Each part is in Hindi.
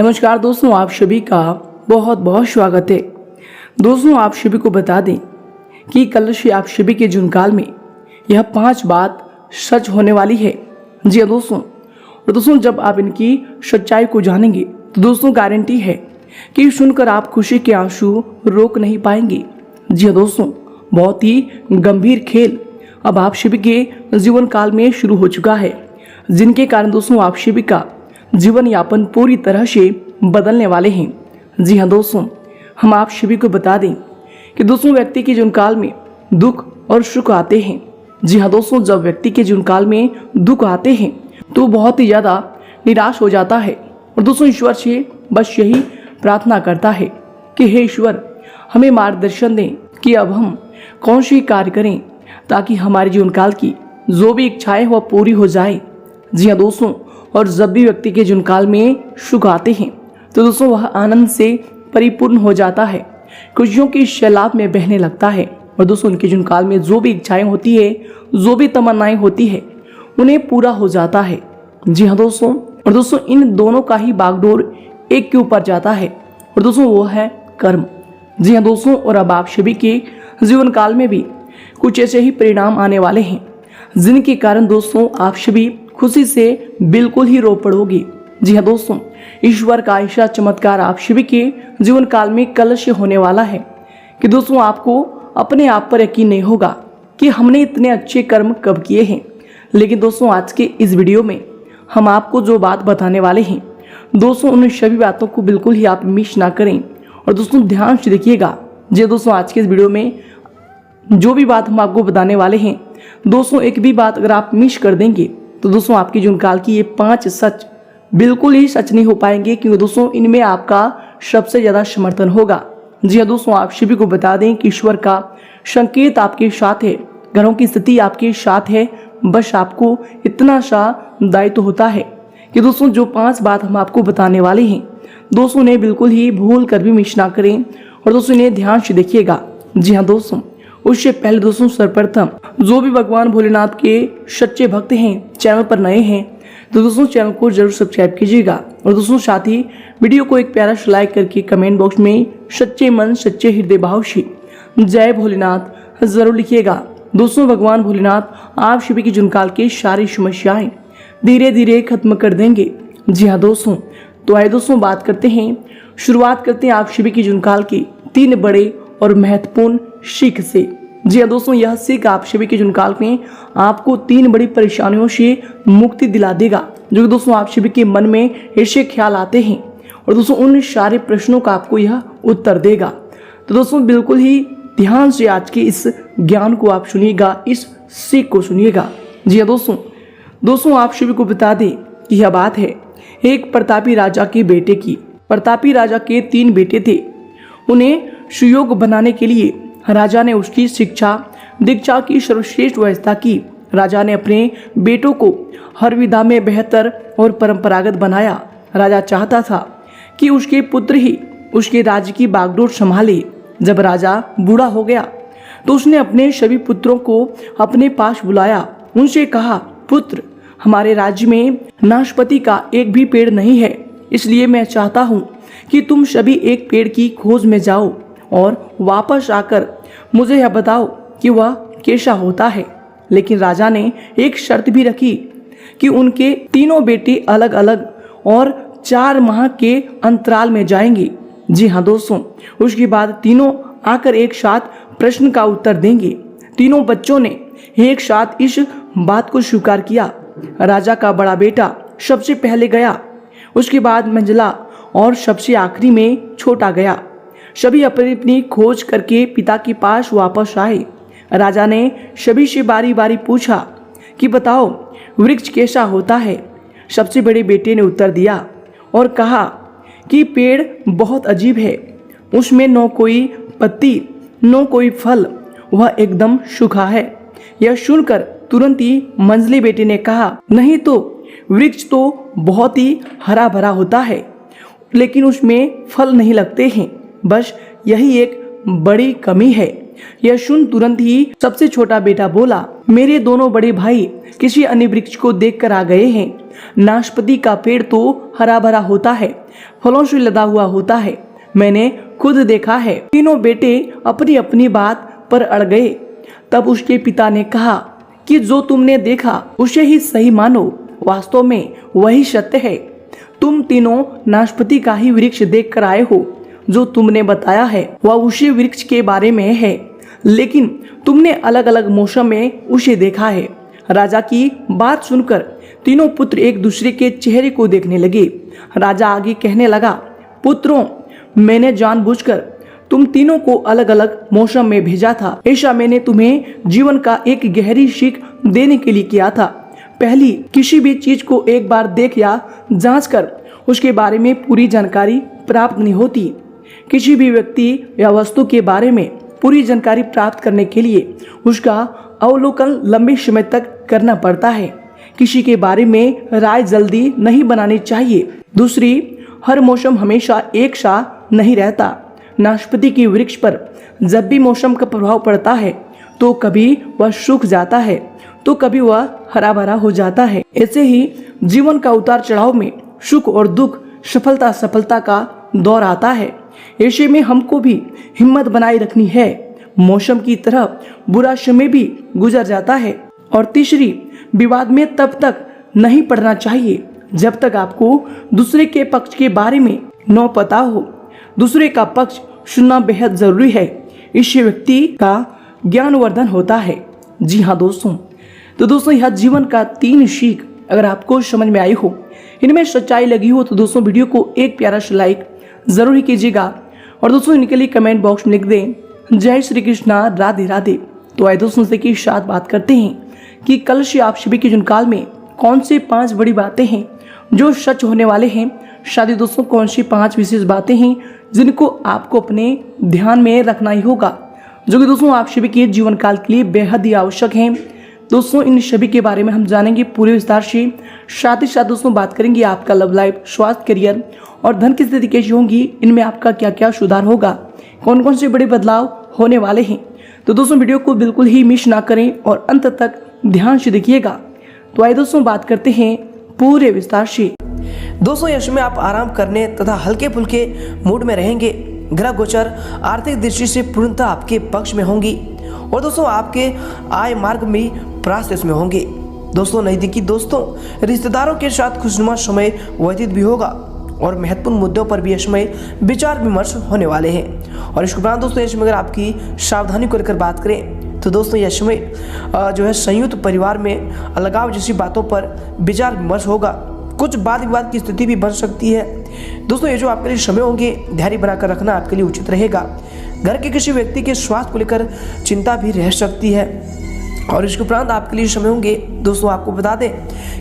नमस्कार दोस्तों, आप सभी का बहुत बहुत स्वागत है। दोस्तों, आप सभी को बता दें कि कल से आप सभी के जुनकाल में यह 5 बात सच होने वाली है। जी हाँ दोस्तों, और दोस्तों जब आप इनकी सच्चाई को जानेंगे तो दोस्तों गारंटी है कि सुनकर आप खुशी के आंसू रोक नहीं पाएंगे। जी हाँ दोस्तों, बहुत ही गंभीर खेल अब आप सभी के जीवन काल में शुरू हो चुका है, जिनके कारण दोस्तों आप सभी का जीवन यापन पूरी तरह से बदलने वाले हैं। जी हाँ दोस्तों, हम आप सभी को बता दें कि दोस्तों व्यक्ति के जीवन काल में दुख और सुख आते हैं। जी हाँ दोस्तों, जब व्यक्ति के जीवन काल में दुख आते हैं तो बहुत ही ज़्यादा निराश हो जाता है और दोस्तों ईश्वर से बस यही प्रार्थना करता है कि हे ईश्वर, हमें मार्गदर्शन दें कि अब हम कौन सी कार्य करें ताकि हमारे जीवन काल की जो भी इच्छाएं वह पूरी हो जाए। जी हाँ दोस्तों, और जब भी व्यक्ति के जीवन काल में सुख आते हैं तो दोस्तों वह आनंद से परिपूर्ण हो जाता है, खुशियों की सैलाब में बहने लगता है और दोस्तों उनके जीवन काल में जो भी इच्छाएं होती है, जो भी तमन्नाएं होती है, उन्हें पूरा हो जाता है। जी हाँ दोस्तों, और दोस्तों इन दोनों का ही बागडोर एक के ऊपर जाता है और दोस्तों वो है कर्म। जी हाँ दोस्तों, और अब आप सभी के जीवन काल में भी कुछ ऐसे ही परिणाम आने वाले हैं जिनके कारण दोस्तों आप सभी खुशी से बिल्कुल ही रो पड़ोगे। जी हाँ दोस्तों, ईश्वर का ऐसा चमत्कार आप सभी के जीवन काल में कल से होने वाला है कि दोस्तों आपको अपने आप पर यकीन नहीं होगा कि हमने इतने अच्छे कर्म कब किए हैं। लेकिन दोस्तों आज के इस वीडियो में हम आपको जो बात बताने वाले हैं दोस्तों, उन सभी बातों को बिल्कुल ही आप मिस ना करें और दोस्तों ध्यान से देखिएगा। जी दोस्तों, आज के इस वीडियो में जो भी बात हम आपको बताने वाले हैं दोस्तों, एक भी बात अगर आप मिस कर देंगे तो दोस्तों आपकी जीवन काल की ये 5 सच बिल्कुल ही सच नहीं हो पाएंगे, क्योंकि दोस्तों इनमें आपका सबसे ज्यादा समर्थन होगा। जी हाँ दोस्तों, आप सभी को बता दें कि ईश्वर का संकेत आपके साथ है, ग्रहों की स्थिति आपके साथ है। बस आपको इतना सा दायित्व होता है कि दोस्तों जो 5 बात हम आपको बताने वाले हैं दोस्तों ने बिल्कुल ही भूल कर भी मिस ना करें और दोस्तों इन्हें ध्यान से देखिएगा। जी हाँ दोस्तों, उससे पहले दोस्तों सर्वप्रथम जो भी भगवान भोलेनाथ के सच्चे भक्त हैं, चैनल पर नए हैं तो दोस्तों चैनल को जरूर सब्सक्राइब कीजिएगा और दोस्तों साथ ही वीडियो को एक प्यारा सा लाइक करके कमेंट बॉक्स में सच्चे मन सच्चे हृदय भाव से जय भोलेनाथ जरूर लिखिएगा। दोस्तों भगवान भोलेनाथ आप सभी की जुनकाल की सारी समस्याएं धीरे धीरे खत्म कर देंगे। जी हाँ दोस्तों, तो आइए दोस्तों शुरुआत करते हैं आप सभी की जुनकाल की 3 बड़े और महत्वपूर्ण सीख से। जी हाँ दोस्तों, यह सीख आप सभी के जुनकाल में आपको 3 बड़ी परेशानियों से मुक्ति दिला देगा, जो कि दोस्तों आप सभी के मन में ऐसे ख्याल आते हैं और दोस्तों उन सारे प्रश्नों का आपको यह उत्तर देगा। तो दोस्तों बिल्कुल ही ध्यान से आज के इस ज्ञान को आप सुनिएगा, इस सीख को सुनिएगा। जी हाँ दोस्तों आप सभी को बता दें कि यह बात है एक प्रतापी राजा के बेटे की। प्रतापी राजा के 3 बेटे थे। उन्हें सुयोग बनाने के लिए राजा ने उसकी शिक्षा दीक्षा की सर्वश्रेष्ठ व्यवस्था की। राजा ने अपने बेटों को हर विधा में बेहतर और परंपरागत बनाया। राजा चाहता था कि उसके पुत्र ही उसके राज्य की बागडोर संभाले। जब राजा बूढ़ा हो गया तो उसने अपने सभी पुत्रों को अपने पास बुलाया। उनसे कहा, पुत्र, हमारे राज्य में नाशपाती का एक भी पेड़ नहीं है, इसलिए मैं चाहता हूँ कि तुम सभी एक पेड़ की खोज में जाओ और वापस आकर मुझे यह बताओ कि वह कैसा होता है। लेकिन राजा ने एक शर्त भी रखी कि उनके 3 बेटे अलग अलग और 4 माह के अंतराल में जाएंगे। जी हाँ दोस्तों, उसके बाद तीनों आकर एक साथ प्रश्न का उत्तर देंगे। 3 बच्चों ने एक साथ इस बात को स्वीकार किया। राजा का बड़ा बेटा सबसे पहले गया, उसके बाद मंझला और सबसे आखिरी में छोटा गया। सभी अपनी अपनी खोज करके पिता के पास वापस आए। राजा ने सभी से बारी बारी पूछा कि बताओ वृक्ष कैसा होता है। सबसे बड़े बेटे ने उत्तर दिया और कहा कि पेड़ बहुत अजीब है, उसमें न कोई पत्ती न कोई फल, वह एकदम सूखा है। यह सुनकर तुरंत ही मंझले बेटे ने कहा, नहीं तो वृक्ष तो बहुत ही हरा भरा होता है, लेकिन उसमें फल नहीं लगते हैं, बस यही एक बड़ी कमी है। यह सुन तुरंत ही सबसे छोटा बेटा बोला, मेरे दोनों बड़े भाई किसी अन्य वृक्ष को देखकर आ गए हैं, नाशपाती का पेड़ तो हरा भरा होता है, फलों से लदा हुआ होता है। मैंने खुद देखा है। तीनों बेटे अपनी अपनी बात पर अड़ गए। तब उसके पिता ने कहा कि जो तुमने देखा उसे ही सही मानो, वास्तव में वही सत्य है। तुम तीनों नाशपाती का ही वृक्ष देख कर आए हो। जो तुमने बताया है वह उसी वृक्ष के बारे में है, लेकिन तुमने अलग अलग मौसम में उसे देखा है। राजा की बात सुनकर तीनों पुत्र एक दूसरे के चेहरे को देखने लगे। राजा आगे कहने लगा, पुत्रों, मैंने जानबूझकर तुम तीनों को अलग अलग मौसम में भेजा था। ऐसा मैंने तुम्हें जीवन का एक गहरी सीख देने के लिए किया था। पहली, किसी भी चीज को एक बार देख या जांच कर उसके बारे में पूरी जानकारी प्राप्त नहीं होती। किसी भी व्यक्ति या वस्तु के बारे में पूरी जानकारी प्राप्त करने के लिए उसका अवलोकन लंबे समय तक करना पड़ता है। किसी के बारे में राय जल्दी नहीं बनानी चाहिए। दूसरी, हर मौसम हमेशा एक सा नहीं रहता। नाशपाती के वृक्ष पर जब भी मौसम का प्रभाव पड़ता है तो कभी वह सूख जाता है तो कभी वह हरा भरा हो जाता है। ऐसे ही जीवन का उतार चढ़ाव में सुख और दुख, सफलता असफलता का दौर आता है। ऐसे में हमको भी हिम्मत बनाए रखनी है। मौसम की तरह बुरा समय भी गुजर जाता है। और तीसरी, विवाद में तब तक नहीं पड़ना चाहिए जब तक आपको दूसरे के पक्ष के बारे में न पता हो। दूसरे का पक्ष सुनना बेहद जरूरी है। इससे व्यक्ति का ज्ञानवर्धन होता है। जी हाँ दोस्तों, तो दोस्तों यह जीवन का 3 सीख अगर आपको समझ में आई हो, इनमें सच्चाई लगी हो, तो दोस्तों वीडियो को एक प्यारा सा लाइक जरूर ही कीजिएगा। और दोस्तों इनके लिए कमेंट बॉक्स में लिख दें, जय श्री कृष्णा, राधे राधे। तो आइए दोस्तों से की साथ बात करते हैं कि कल से आप सभी के जुनकाल में कौन से 5 बड़ी बातें हैं जो सच होने वाले हैं। शादी दोस्तों कौन सी 5 विशेष बातें हैं जिनको आपको अपने ध्यान में रखना ही होगा, जो कि दोस्तों आप सभी के जीवन काल के लिए बेहद ही आवश्यक हैं। दोस्तों इन सभी के बारे में हम जानेंगे पूरे विस्तार से। साथ ही साथ दोस्तों बात करेंगे आपका लव लाइफ, स्वास्थ्य, करियर और धन की स्थिति कैसी होंगी, इनमें आपका क्या क्या सुधार होगा, कौन कौन से बड़े बदलाव होने वाले हैं। तो दोस्तों वीडियो को बिल्कुल ही मिस ना करें और अंत तक ध्यान से देखिएगा। तो आइए दोस्तों बात करते हैं पूरे विस्तार से। दोस्तों यश में आप आराम करने तथा हल्के फुल्के मूड में रहेंगे। ग्रह गोचर आर्थिक दृष्टि से पूर्णतः आपके पक्ष में होंगी और दोस्तों आपके आय मार्ग में प्रयास में होंगे। दोस्तों नजदीकी दोस्तों, रिश्तेदारों के साथ खुशनुमा समय व्यतीत भी होगा और महत्वपूर्ण मुद्दों पर भी इसमें विचार विमर्श होने वाले हैं। और इसके उपरांत दोस्तों इसमें अगर आपकी सावधानी को लेकर बात करें तो दोस्तों यश में जो है संयुक्त परिवार में अलगाव जैसी बातों पर विचार विमर्श होगा। कुछ वाद विवाद की स्थिति भी बन सकती है। दोस्तों ये जो आपके लिए समय होंगे धैर्य बनाकर रखना आपके लिए उचित रहेगा। घर के किसी व्यक्ति के स्वास्थ्य को लेकर चिंता भी रह सकती है। और इसके उपरांत आपके लिए समय होंगे दोस्तों आपको बता दें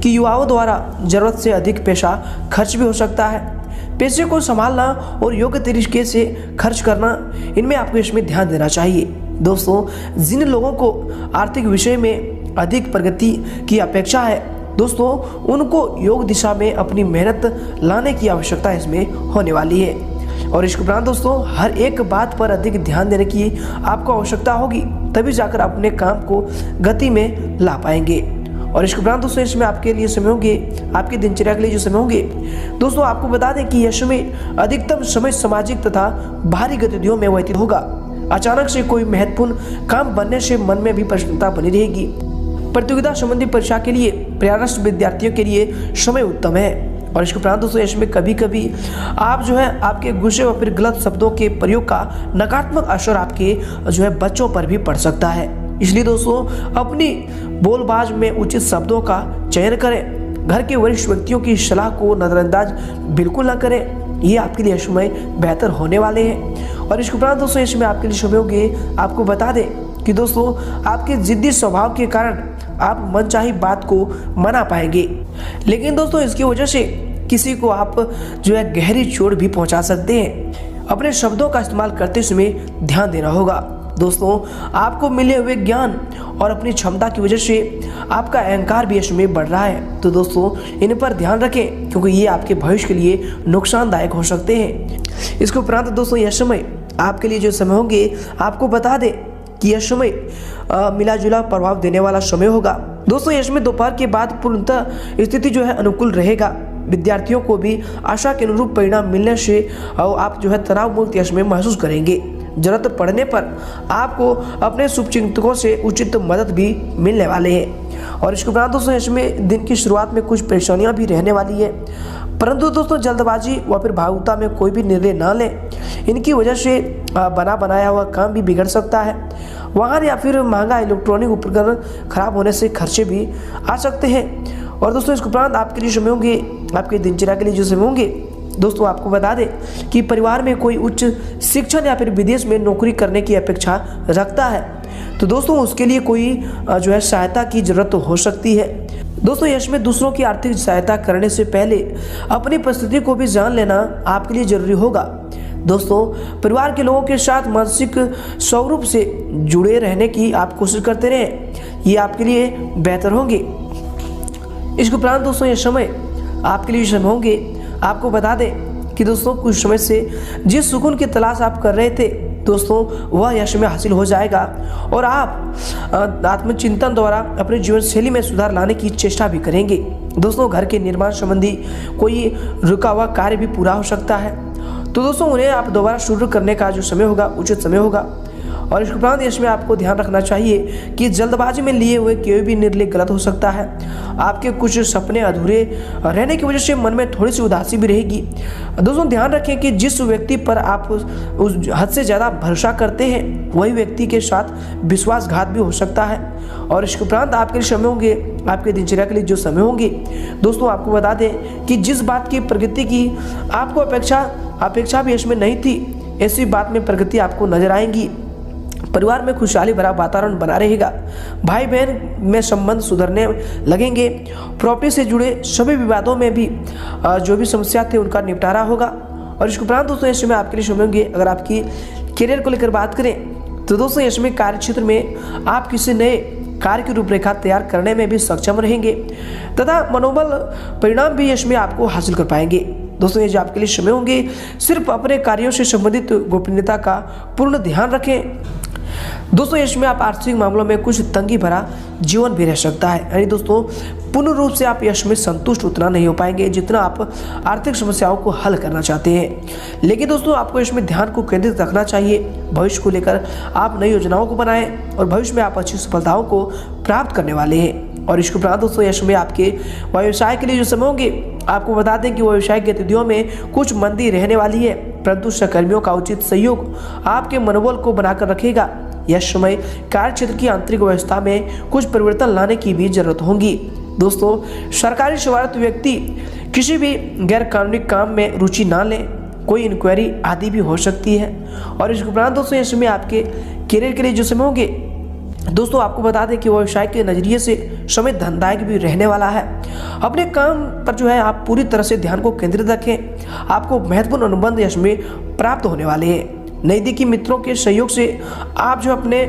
कि युवाओं द्वारा जरूरत से अधिक पैसा खर्च भी हो सकता है। पैसे को संभालना और योग्य तरीके से खर्च करना, इनमें आपको इसमें ध्यान देना चाहिए। दोस्तों जिन लोगों को आर्थिक विषय में अधिक प्रगति की अपेक्षा है दोस्तों उनको योग दिशा में अपनी मेहनत लाने की आवश्यकता इसमें होने वाली है। और इसके उपरांत दोस्तों हर एक बात पर अधिक ध्यान देने की आपको आवश्यकता होगी, तभी जाकर आप अपने काम को गति में ला पाएंगे। और इसके उपरांत दोस्तों इसमें आपके लिए समय होंगे, आपकी दिनचर्या के लिए जो समय होंगे दोस्तों आपको बता दें कि यह समय अधिकतम समय सामाजिक तथा बाहरी गतिविधियों में व्यतीत होगा। अचानक से कोई महत्वपूर्ण काम बनने से मन में भी प्रसन्नता बनी रहेगी। प्रतियोगिता संबंधी परीक्षा के लिए प्रयासरत विद्यार्थियों के लिए समय उत्तम है। और इसके उपरांत दोस्तों इसमें कभी कभी आप जो है आपके गुस्से व फिर गलत शब्दों के प्रयोग का नकारात्मक असर आपके जो है बच्चों पर भी पड़ सकता है। इसलिए दोस्तों अपनी बोलबाज में उचित शब्दों का चयन करें। घर के वरिष्ठ व्यक्तियों की सलाह को नजरअंदाज बिल्कुल ना करें, ये आपके लिए समय बेहतर होने वाले हैं। और इसके उपरांत दोस्तों इसमें आपके लिए समय होंगे, आपको बता दें कि दोस्तों आपके जिद्दी स्वभाव के कारण आप मनचाही बात को मना पाएंगे, लेकिन दोस्तों इसकी वजह से किसी को आप जो है गहरी चोट भी पहुंचा सकते हैं। अपने शब्दों का इस्तेमाल करते समय ध्यान देना होगा। दोस्तों आपको मिले हुए ज्ञान और अपनी क्षमता की वजह से आपका अहंकार भी इसमें बढ़ रहा है, तो दोस्तों इन पर ध्यान रखें क्योंकि ये आपके भविष्य के लिए नुकसानदायक हो सकते हैं। इसके उपरांत दोस्तों यह समय आपके लिए जो समय होंगे आपको बता दें कि यह समय मिला जुला प्रभाव देने वाला समय होगा। दोस्तों यश में दोपहर के बाद पूर्णतः स्थिति जो है अनुकूल रहेगा। विद्यार्थियों को भी आशा के अनुरूप परिणाम मिलने से आप जो है तनाव मुक्त यश में महसूस करेंगे। जरूरत पड़ने पर आपको अपने शुभचिंतकों से उचित मदद भी मिलने वाले हैं। और इसके उपरांत दोस्तों यश में दिन की शुरुआत में कुछ परेशानियां भी रहने वाली है, परंतु दोस्तों जल्दबाजी व फिर भावुकता में कोई भी निर्णय ना लें। इनकी वजह से बना बनाया हुआ काम भी बिगड़ सकता है। वाहन या फिर महंगा इलेक्ट्रॉनिक उपकरण खराब होने से खर्चे भी आ सकते हैं। और दोस्तों इसके उपरांत आपके लिए समय होंगे, आपके दिनचर्या के लिए जो समय होंगे, दोस्तों आपको बता दें कि परिवार में कोई उच्च शिक्षण या फिर विदेश में नौकरी करने की अपेक्षा रखता है, तो दोस्तों उसके लिए कोई जो है सहायता की जरूरत हो सकती है। दोस्तों यश में दूसरों की आर्थिक सहायता करने से पहले अपनी परिस्थिति को भी जान लेना आपके लिए जरूरी होगा। दोस्तों परिवार के लोगों के साथ मानसिक स्वरूप से जुड़े रहने की आप कोशिश करते रहें, ये आपके लिए बेहतर होंगे। इसके उपरांत दोस्तों ये समय आपके लिए समय होंगे। आपको बता दें कि दोस्तों कुछ समय से जिस सुकून की तलाश आप कर रहे थे दोस्तों वह यश में हासिल हो जाएगा और आप आत्मचिंतन द्वारा अपने जीवन शैली में सुधार लाने की चेष्टा भी करेंगे। दोस्तों घर के निर्माण संबंधी कोई रुका हुआ कार्य भी पूरा हो सकता है, तो दोस्तों उन्हें आप दोबारा शुरू करने का जो समय होगा उचित समय होगा। और इसके उपरांत इसमें आपको ध्यान रखना चाहिए कि जल्दबाजी में लिए हुए कोई भी निर्णय गलत हो सकता है। आपके कुछ सपने अधूरे रहने की वजह से मन में थोड़ी सी उदासी भी रहेगी। दोस्तों ध्यान रखें कि जिस व्यक्ति पर आप उस हद से ज़्यादा भरोसा करते हैं वही व्यक्ति के साथ विश्वासघात भी हो सकता है। और इसके उपरांत आपके लिए समय होंगे, आपके दिनचर्या के लिए जो समय होंगे, दोस्तों आपको बता दें कि जिस बात की प्रगति की आपको अपेक्षा भी इसमें नहीं थी, ऐसी बात में प्रगति आपको नजर आएंगी। परिवार में खुशहाली भरा वातावरण बना रहेगा। भाई बहन में संबंध सुधरने लगेंगे। प्रॉपर्टी से जुड़े सभी विवादों में भी जो भी समस्या थे उनका निपटारा होगा। और इसके उपरांत दोस्तों इस समय आपके लिए समय होंगे। अगर आपकी करियर को लेकर बात करें तो दोस्तों इसमें कार्य क्षेत्र में आप किसी नए कार्य की रूपरेखा तैयार करने में भी सक्षम रहेंगे तथा मनोबल परिणाम भी इसमें आपको हासिल कर पाएंगे। दोस्तों ये जो आपके लिए समय होंगे, सिर्फ अपने कार्यों से संबंधित गोपनीयता का पूर्ण ध्यान रखें। दोस्तों इसमें आप आर्थिक मामलों में कुछ तंगी भरा जीवन भी रह सकता है, यानी दोस्तों पूर्ण रूप से आप यश में संतुष्ट उतना नहीं हो पाएंगे जितना आप आर्थिक समस्याओं को हल करना चाहते हैं। लेकिन दोस्तों आपको इसमें ध्यान को केंद्रित रखना चाहिए। भविष्य को लेकर आप नई योजनाओं को बनाएं और भविष्य में आप अच्छी सफलताओं को प्राप्त करने वाले हैं। और इसके उपरांत दोस्तों यश में आपके व्यवसाय के लिए जो समय होंगे, आपको बता दें कि व्यवसाय गतिविधियों में कुछ मंदी रहने वाली है, परंतु सहकर्मियों का उचित सहयोग आपके मनोबल को बनाकर रखेगा। यह समय कार्य क्षेत्र की आंतरिक व्यवस्था में कुछ परिवर्तन लाने की भी जरूरत होगी। दोस्तों सरकारी सेवारत व्यक्ति किसी भी गैर कानूनी काम में रुचि ना लें, कोई इंक्वायरी आदि भी हो सकती है। और इसके उपरांत दोस्तों इस समय आपके करियर के लिए जो समय होंगे, दोस्तों आपको बता दें कि व्यवसाय के नजरिए से समय धनदायक भी रहने वाला है। अपने काम पर जो है आप पूरी तरह से ध्यान को केंद्रित रखें। आपको महत्वपूर्ण अनुबंध इसमें प्राप्त होने वाले हैं। नज़दीकी मित्रों के सहयोग से आप जो अपने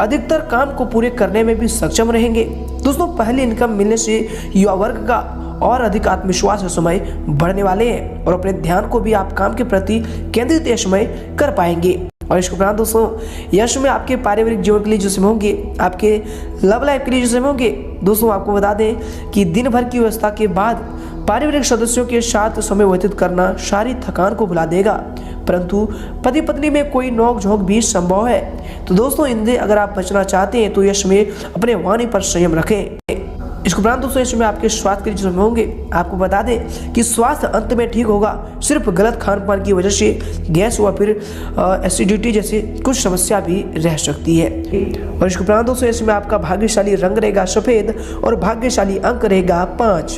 अधिकतर काम को पूरे करने में भी सक्षम रहेंगे। दोस्तों पहली इनकम मिलने से युवा वर्ग का और अधिक आत्मविश्वास और समय बढ़ने वाले हैं और अपने ध्यान को भी आप काम के प्रति केंद्रित यह समय कर पाएंगे। और इसके उपरांत दोस्तों यश में आपके पारिवारिक जीवन के लिए जो समय होंगे, आपके लव लाइफ के लिए जो समय होंगे, दोस्तों आपको बता दें कि दिन भर की व्यवस्था के बाद पारिवारिक सदस्यों के साथ समय व्यतीत करना सारी थकान को भुला देगा, परंतु पति पत्नी में कोई नोक झोंक भी संभव है। तो दोस्तों इनसे अगर आप बचना चाहते हैं तो यश में अपने वाणी पर संयम रखें। इसके उपरांत दोस्तों इसमें आपके स्वास्थ्य के लिए होंगे, आपको बता दें कि स्वास्थ्य अंत में ठीक होगा। सिर्फ गलत खान पान की वजह से गैस व फिर एसिडिटी जैसी कुछ समस्या भी रह सकती है। और इसके उपरांत दोस्तों इसमें आपका भाग्यशाली रंग रहेगा सफेद और भाग्यशाली अंक रहेगा 5।